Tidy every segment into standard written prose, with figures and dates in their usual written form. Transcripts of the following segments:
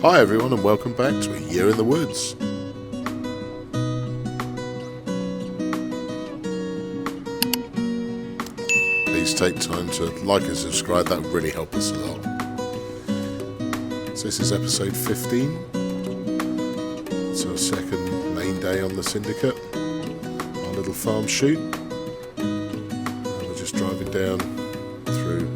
Hi everyone and welcome back to A Year in the Woods. Please take time to like and subscribe, that would really help us a lot. So this is episode 15. It's our second main day on the syndicate, our little farm shoot. And we're just driving down through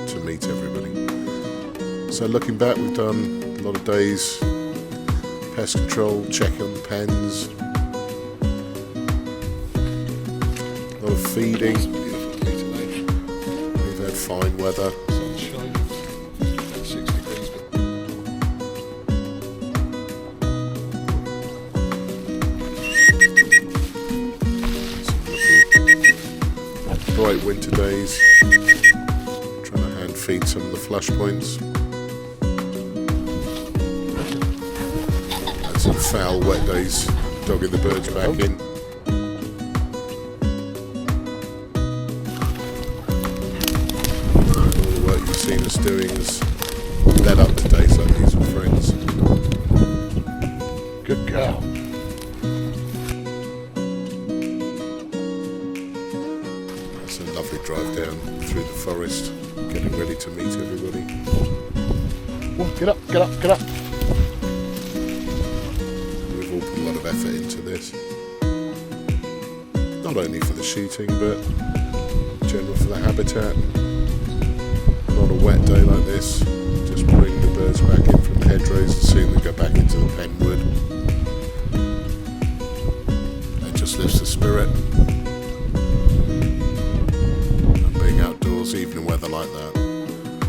to meet everybody. So looking back, we've done a lot of days, pest control, checking on the pens, a lot of feeding. Beautiful day today. We've had fine weather. Sun's shining, about 6 degrees. Some lovely bright winter days. Trying to hand feed some of the flush points. Some foul wet days, dogging the birds back in. All the work you've seen us doing has led up to days like these with friends. Good girl. That's a lovely drive down through the forest, getting ready to meet everybody. Oh, get up, get up, get up. Effort into this, not only for the shooting but in general for the habitat. Not a wet day like this, just bring the birds back in from the hedgerows and seeing them go back into the penwood. It just lifts the spirit, and being outdoors even in weather like that,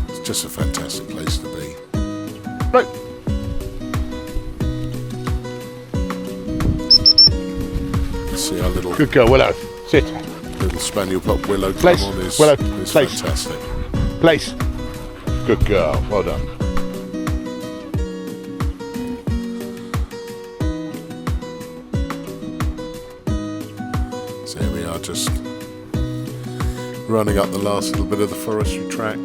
it's just a fantastic place to be. Right. See our little good girl, Willow. Sit. Little spaniel pup Willow Place. come on is, Willow. is Place. fantastic. Place. Good girl. Well done. So here we are, just running up the last little bit of the forestry track.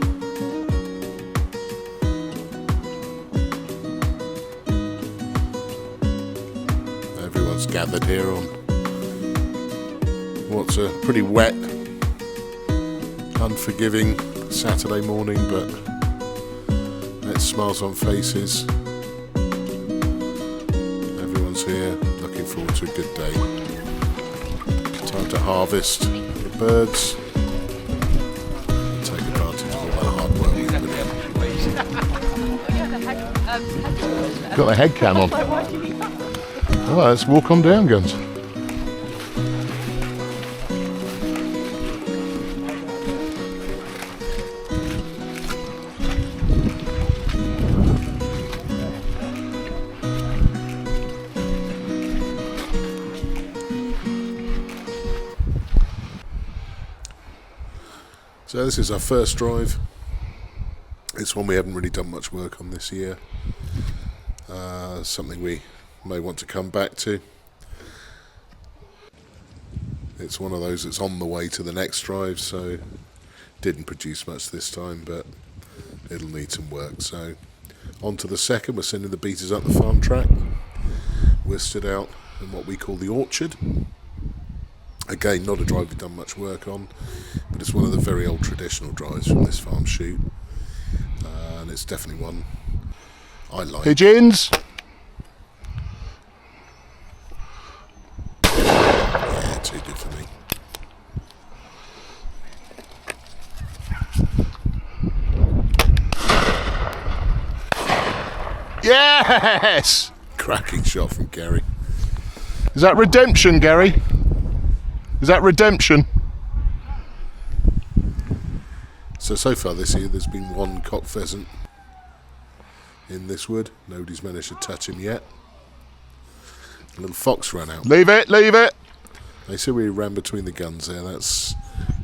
Everyone's gathered here on what's a pretty wet, unforgiving Saturday morning, but it's smiles on faces. Everyone's here, looking forward to a good day. Time to harvest the birds and take advantage of all that hard work we've put in. Got the head cam on. Well, let's walk on down, Guns. So this is our first drive. It's one we haven't really done much work on this year. Something we may want to come back to. It's one of those that's on the way to the next drive, so didn't produce much this time, but it'll need some work. So on to the second. We're sending the beaters up the farm track. We're stood out in what we call the orchard. Again, not a drive we've done much work on, but it's one of the very old traditional drives from this farm shoot, and it's definitely one I like. Pigeons. Yeah, too good for me. Yes! Cracking shot from Gary. Is that redemption, Gary? Is that redemption? So far this year there's been one cock pheasant in this wood. Nobody's managed to touch him yet. A little fox ran out. Leave it, leave it. They said we ran between the guns there. That's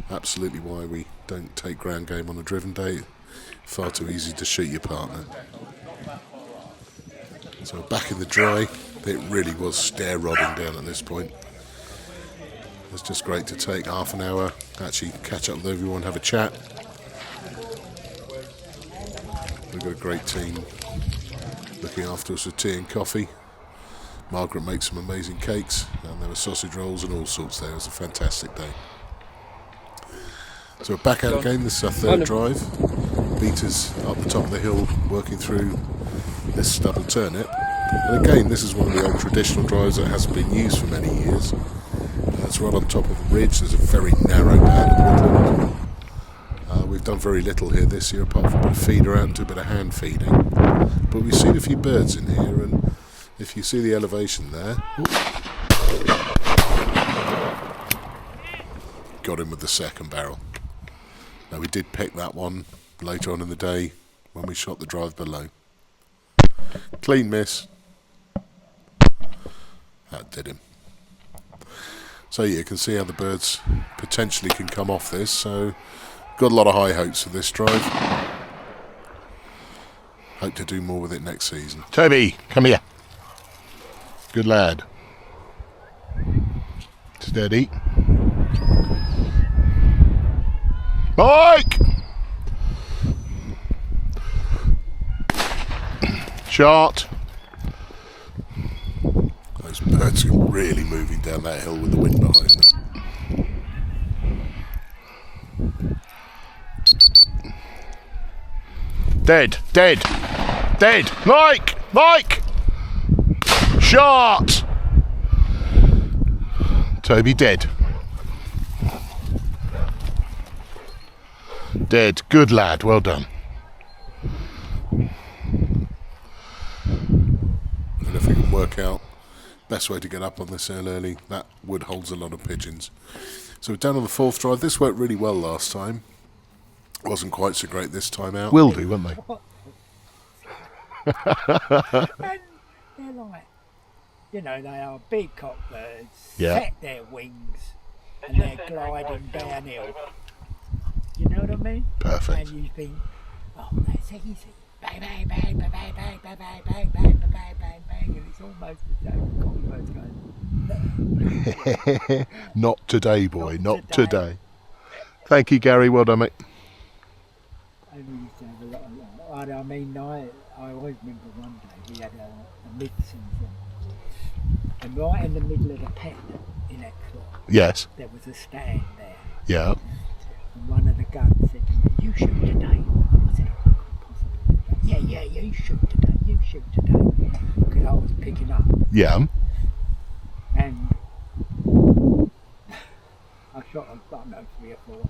absolutely why we don't take ground game on a driven day. Far too easy to shoot your partner. So back in the dry. It really was stair robbing down at this point. It's just great to take half an hour, actually catch up with everyone, have a chat. We've got a great team. looking after us with tea and coffee. Margaret makes some amazing cakes, and there were sausage rolls and all sorts there. It was a fantastic day. So we're back out again. This is our third drive. Beaters up the top of the hill working through this stubble turnip. And again, this is one of the old traditional drives that hasn't been used for many years. It's right on top of a ridge. There's a very narrow band of woodland. We've done very little here this year, apart from a bit of feeder out and do a bit of hand feeding. But we've seen a few birds in here, and if you see the elevation there... Got him with the second barrel. Now we did pick that one later on in the day when we shot the drive below. Clean miss. That did him. So yeah, you can see how the birds potentially can come off this. So got a lot of high hopes for this drive. Hope to do more with it next season. Toby, come here. Good lad. Steady. Mike! Shot. Those birds are really moving down that hill with the wind behind them. Dead, dead, dead. Mike! Mike! Shot! Toby dead. Dead. Good lad, well done. And if we can work out best way to get up on this hill early, that wood holds a lot of pigeons. So we're down on the fourth drive. This worked really well last time. Wasn't quite so great this time out. Will do, won't they? And they're like, you know, they are big cockbirds, Yeah. set their wings, and they're gliding downhill. You know what I mean? Perfect. And you think, oh, that's easy. Bang, bang, bang, bang, bang, bang, bang, bang, bang, bang, bang, bang, bang, bang, and it's almost as though the cockbird's going, Not today, boy, not today. today. Thank you, Gary, well done, mate. and we used to have a lot of that. I mean, I always remember one day we had a mid-season, and right in the middle of the pen in Exeter, Yes. there was a stand there. Yeah. And one of the guns said to me, you shoot today. I said, I couldn't possibly do that. Yeah, you shoot today, because I was picking up. Yeah. And I shot I don't know, 3 or 4,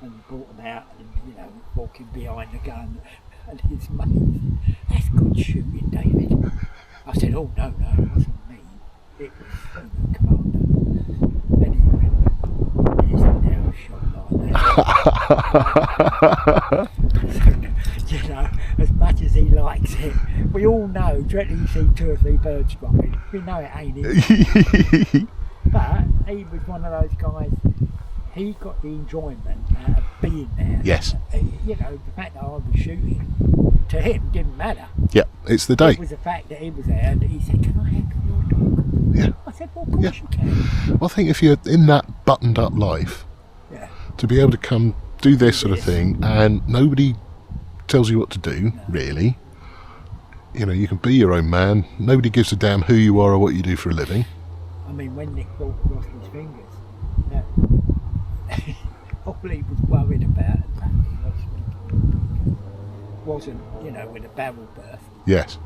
and brought them out, and you know, walking behind the gun, and his mate said, that's good shooting, David. I said, oh no, it wasn't me. It was the commander. Anyway, he's never shot like that. So, you know, as much as he likes it, we all know, directly you see 2 or 3 birds dropping, we know it ain't him. But he was one of those guys, he got the enjoyment out of being there. Yes. You know, the fact that I was shooting, to him, didn't matter. Yeah, it's the day. It was the fact that he was there, and he said, can I have your dog? Yeah. I said, well, of course you can. Well, I think if you're in that buttoned up life, Yeah. to be able to come do this sort of thing and nobody tells you what to do, really. You know, you can be your own man. Nobody gives a damn who you are or what you do for a living. I mean, when Nick lost his fingers, that, all he was worried about wasn't, you know, with a barrel burst. Yes.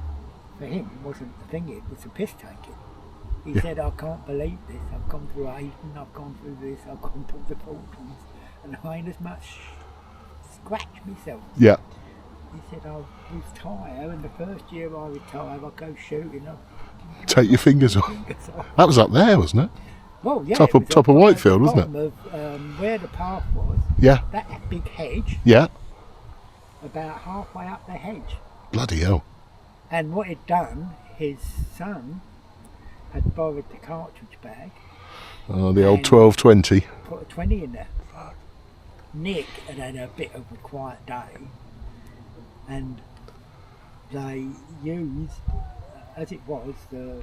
For him, it wasn't the thing, it was the piss taking. He Yeah. said, I can't believe this. I've gone through Aden, I've gone through this, I've gone through the Falklands, and I ain't as much scratched myself. Yeah. He said, I retire, and the first year I retire, I'll go shooting. Take your fingers off. That was up there, wasn't it? Well, yeah, Top it of- was top of up Whitefield, at the wasn't bottom of, where the path was, Yeah. that big hedge, Yeah. about halfway up the hedge. Bloody hell. And what he'd done, his son had borrowed the cartridge bag, Oh, the old And- 1220. put a 20 in there. Nick had a bit of a quiet day, and they used, as it was, the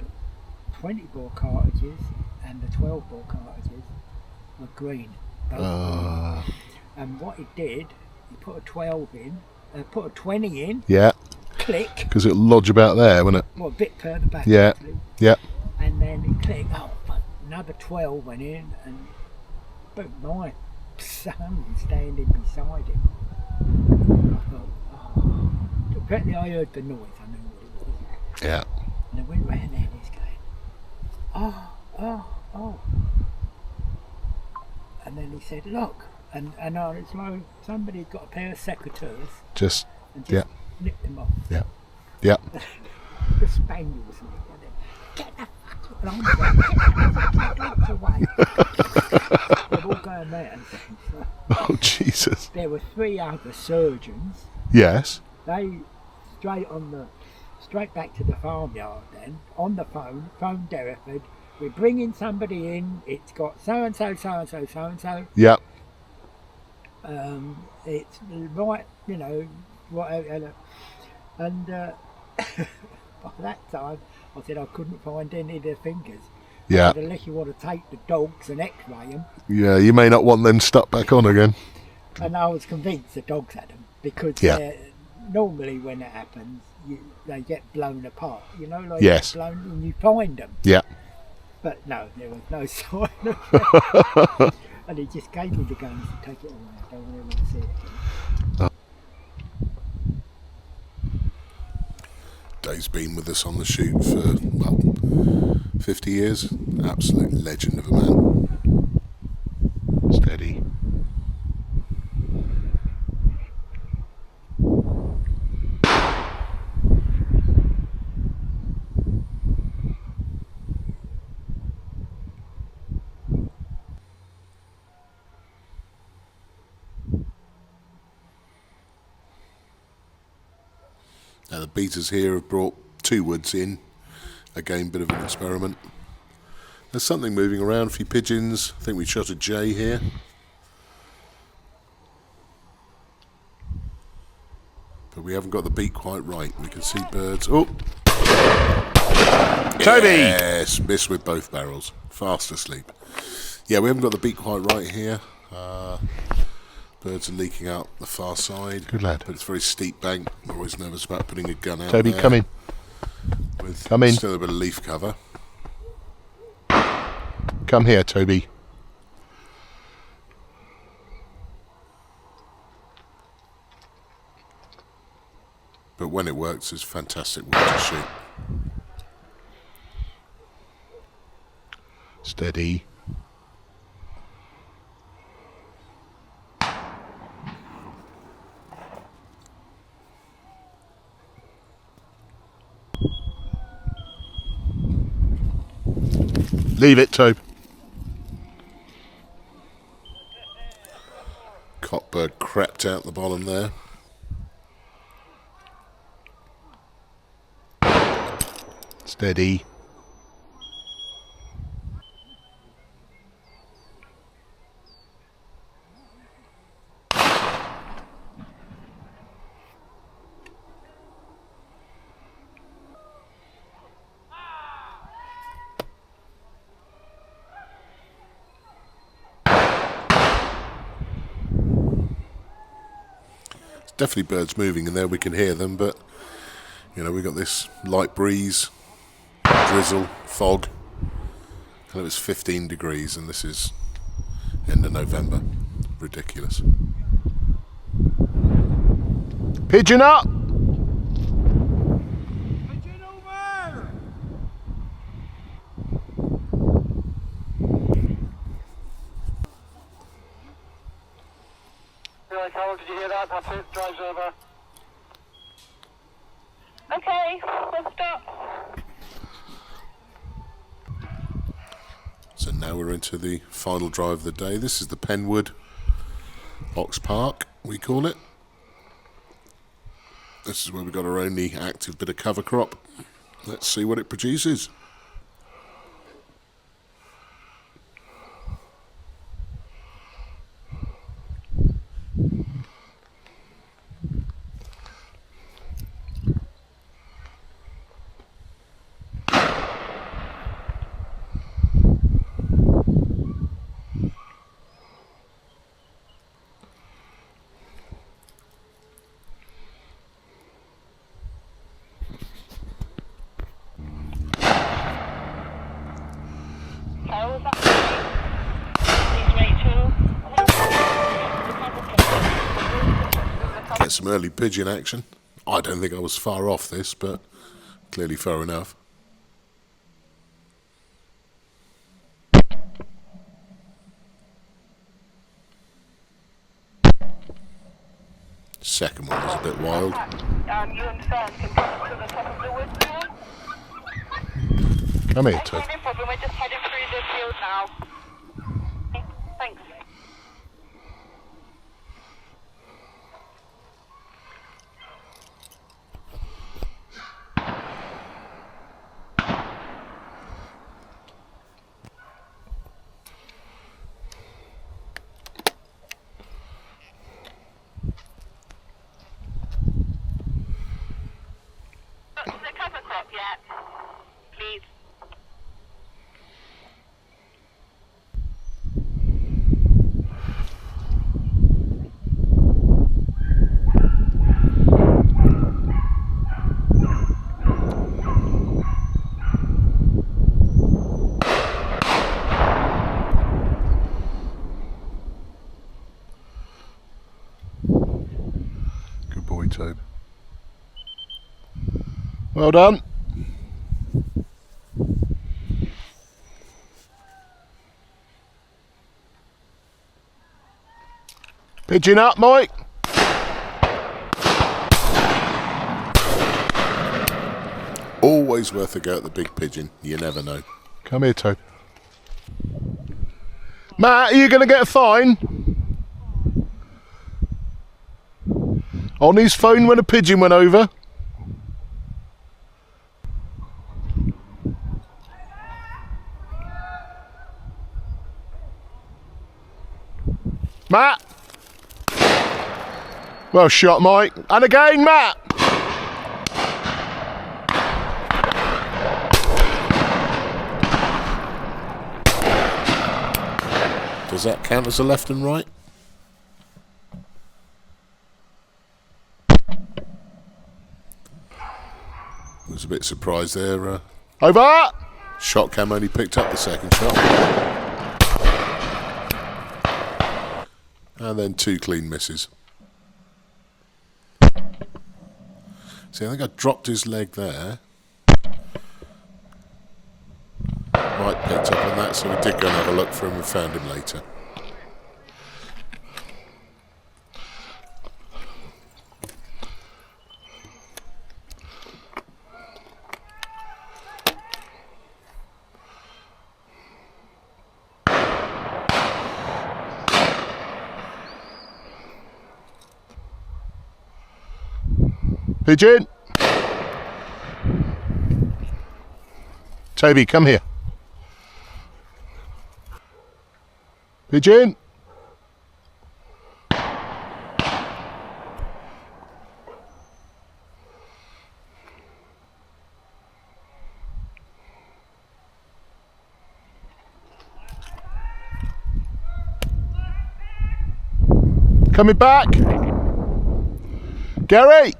20 bore cartridges and the 12 bore cartridges were green. both of them. And what he did, he put a 12 in, put a 20 in, Yeah. click. Because it'll lodge about there, won't it? Well, a bit further back. Yeah. Actually. Yeah. And then it clicked. Oh, fuck, another 12 went in, and boom, my son was standing beside him. I thought, oh. Apparently I heard the noise. I knew what it was. Yeah. And I went round there and he's going, oh. And then he said, look. And it's like somebody got a pair of secateurs Just. and Yeah. nipped them off. Yeah. Yeah. The spaniels and everything. Get the fucking away. They're all going round. Oh, Jesus. There were 3 other surgeons. Yes. They straight back to the farmyard then, on the phone Derriford, we're bringing somebody in, it's got so-and-so, so-and-so, so-and-so, Yeah. it's right, you know, whatever, and by that time, I said I couldn't find any of their fingers. Yeah. But unless you want to take the dogs and x-ray them. Yeah, you may not want them stuck back on again. And I was convinced the dogs had them, because normally when it happens, they get blown apart, you know, like Yes. blown, and you find them. Yeah. But no, there was no sign of it. And he just gave me the guns to take it away. I don't really want to see it again. Dave's been with us on the shoot for, well, 50 years. Absolute legend of a man. Steady. Now the beaters here have brought 2 woods in. Again, bit of an experiment. There's something moving around, a few pigeons. I think we shot a jay here. But we haven't got the beat quite right. We can see birds. Oh! Toby! Yes, missed with both barrels. Fast asleep. Yeah, we haven't got the beat quite right here. Birds are leaking out the far side. Good lad. But it's a very steep bank. I'm always nervous about putting a gun out Toby, there. come in. With Come in. still a bit of leaf cover. Come here, Toby. But when it works, it's fantastic wood to shoot. Steady. Leave it, Tobe. Cockbird crept out the bottom there. Steady. Definitely birds moving in there, we can hear them, but you know, we got this light breeze, drizzle, fog, and it was 15 degrees, and this is end of November. Ridiculous. Pigeon up! Pigeon over! Right, Carol, did you hear that? That's it, drive's over. Okay, we'll stop. So now we're into the final drive of the day. This is the Penwood Ox Park, we call it. This is where we've got our only active bit of cover crop. Let's see what it produces. was that? Please, Rachel. Get some early pigeon action. I don't think I was far off this, but clearly far enough. Second one was a bit wild. You and Fern can come to the top of the woods now. Come here, Okay, Toad. no problem. We're just heading through the field now. Okay, thanks. Got to the cover crop yet? Please. Good boy, Toad. Well done. Pigeon up, Mike. Always worth a go at the big pigeon. You never know. Come here, Toad. Matt, are you going to get a fine? On his phone when a pigeon went over. Matt. Well shot, Mike. And again, Matt. Does that count as a left and right? I was a bit surprised there. Over. Shot cam only picked up the second shot. And then 2 clean misses. See, I think I dropped his leg there. Mike picked up on that, so we did go and have a look for him and found him later. Pigeon. Toby, come here. Pigeon. Coming back. Gary.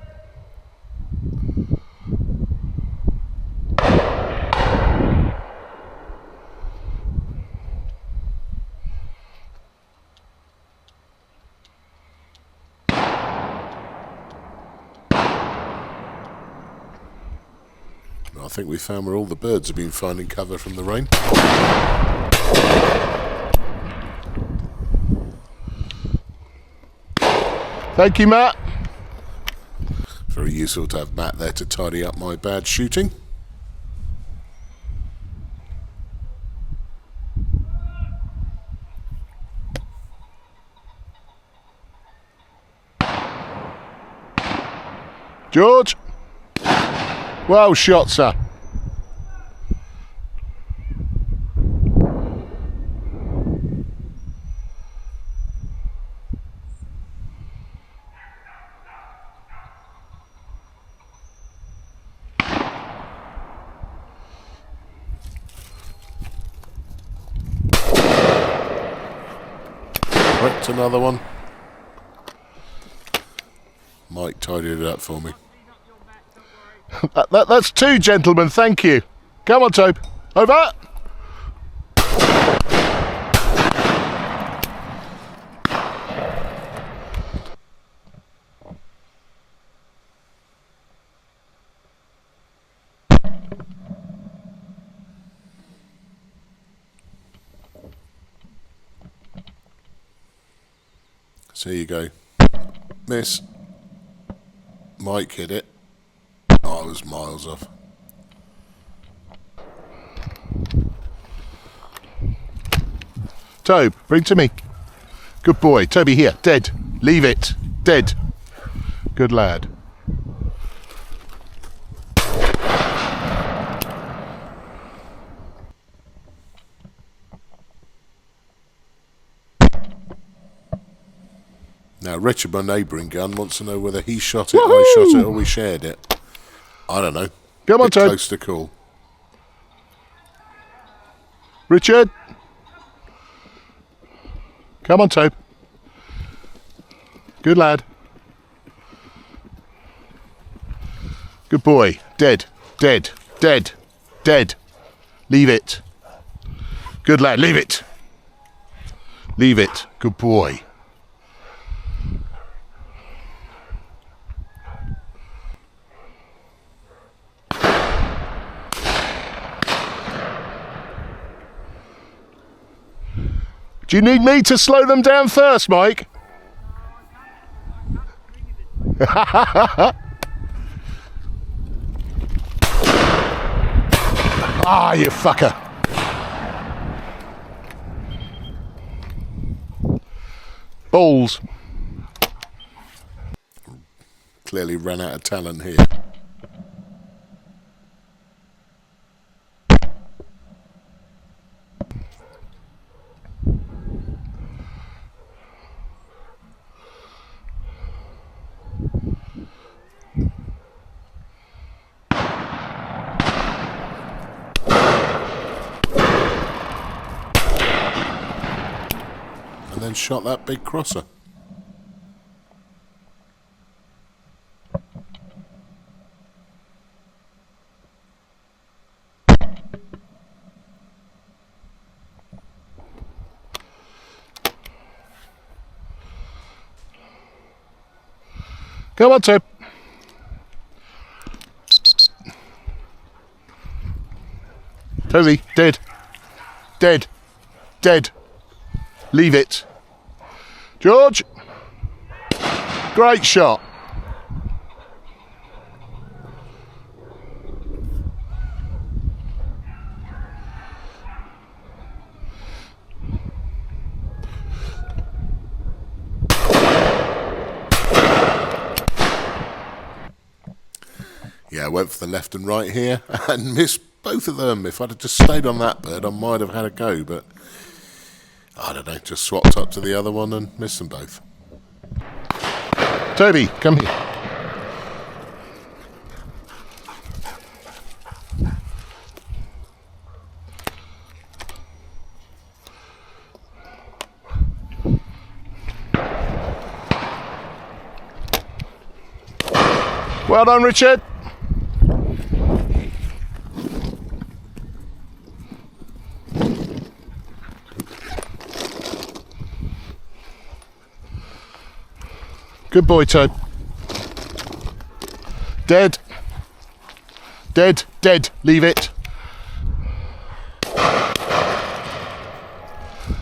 I think we found where all the birds have been finding cover from the rain. Thank you, Matt. Very useful to have Matt there to tidy up my bad shooting. George. Well shot, sir. Right, another one. Mike tidied it up for me. That's 2, gentlemen. Thank you. Come on, Tobe. Over. So you go. Miss. Mike hit it. Oh, I was miles off. Tobe, bring to me. Good boy. Toby, here. Dead. Leave it. Dead. Good lad. Now, Richard, my neighbouring gun, wants to know whether he shot it, I shot it, or we shared it. I don't know. Come on, Bit Tobe. close to call. Richard. Come on, Tobe. Good lad. Good boy. Dead. Dead. Dead. Dead. Leave it. Good lad. Leave it. Leave it. Good boy. Do you need me to slow them down first, Mike? Ah, you fucker. Balls. Clearly ran out of talent here. And then shot that big crosser. Come on, Tobe. Toby, dead. Dead. Dead. Leave it. George. Great shot. Yeah, I went for the left and right here and missed both of them. If I'd have just stayed on that bird, I might have had a go, but I don't know, just swapped up to the other one and missed them both. Toby, come here. Well done, Richard. Good boy, Tobe. Dead. Dead. Dead. Leave it.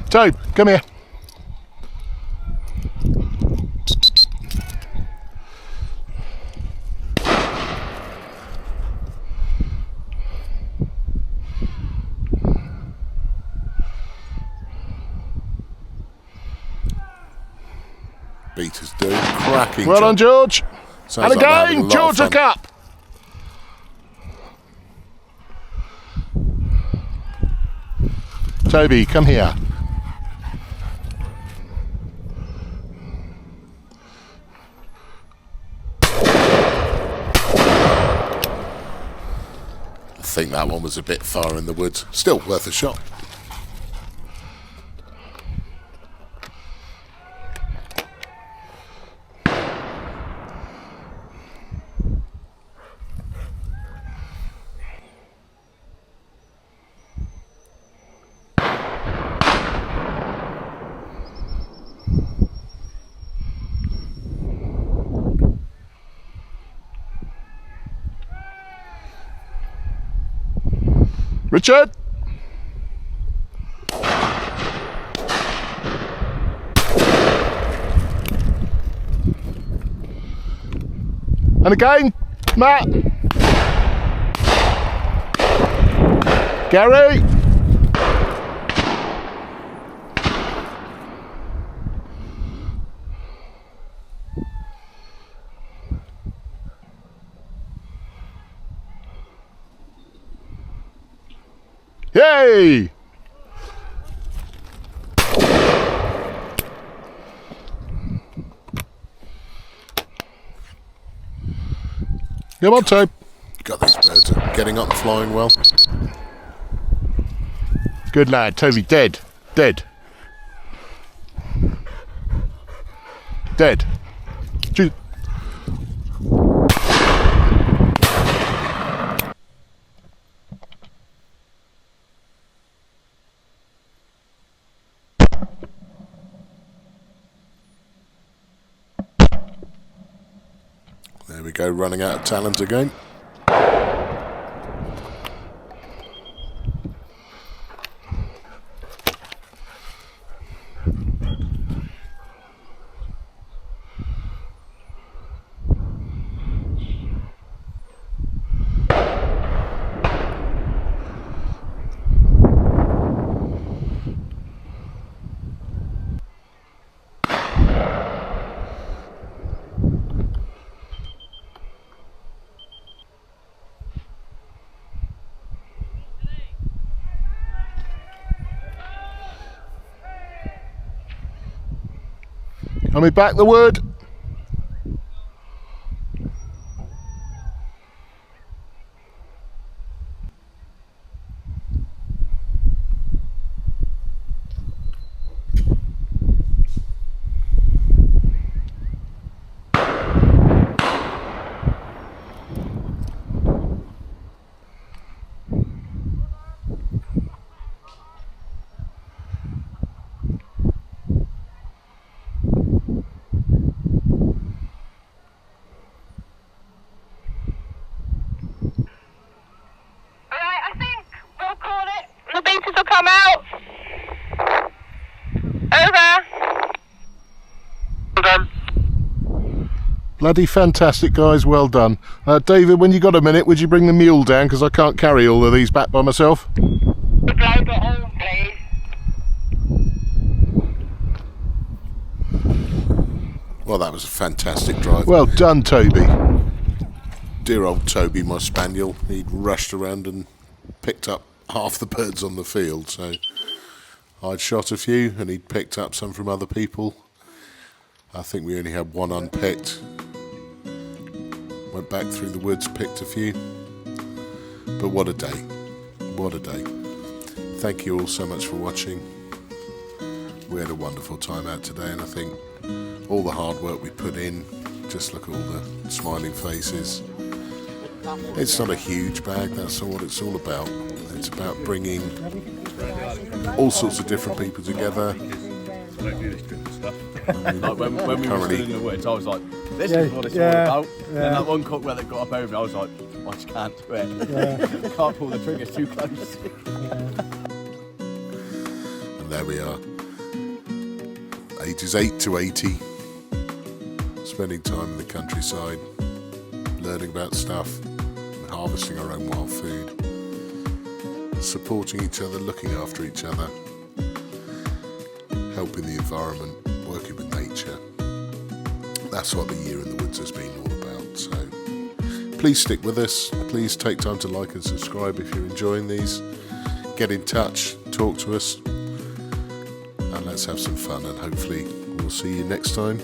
Tobe, come here. Beaters do. Cracking Well done, job. George. Sounds And like they're having a again, lot of George a fun. cup. Toby, come here. I think that one was a bit far in the woods. Still worth a shot. Richard. And again, Matt. Gary. Yay! Come on, Tobe. God, these birds are getting up and flying well. Good lad, Toby. Dead. Dead. Dead. Shoot. There we go, running out of talent again. Coming back the wood. Alright, I think we'll call it. The beaters will come out. Over. Well done. Bloody fantastic, guys. Well done. David, when you got a minute, would you bring the mule down? Because I can't carry all of these back by myself. Would load it all, please. Well, that was a fantastic drive. Well done, Toby. Dear old Toby, my spaniel, he'd rushed around and picked up half the birds on the field. So I'd shot a few and he'd picked up some from other people. I think we only had one unpicked. Went back through the woods, picked a few. But what a day. What a day. Thank you all so much for watching. We had a wonderful time out today, and I think all the hard work we put in, just look at all the smiling faces. It's not a huge bag, that's all what it's all about. It's about bringing all sorts of different people together. Like when we were still in the woods, I was like, this is what it's all about. And then that one cockware that got up over me, I was like, I just can't do it. I can't pull the trigger, it's too close. And there we are. Ages 8 to 80. Spending time in the countryside, learning about stuff, and harvesting our own wild food. Supporting each other, looking after each other. Helping the environment, working with nature. That's what the year in the woods has been all about. So please stick with us. Please take time to like and subscribe if you're enjoying these. Get in touch, talk to us, and let's have some fun. And hopefully we'll see you next time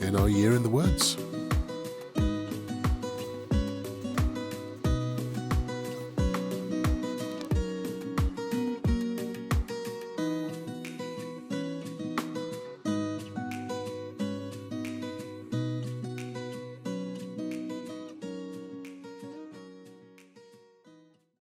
in our year in the woods.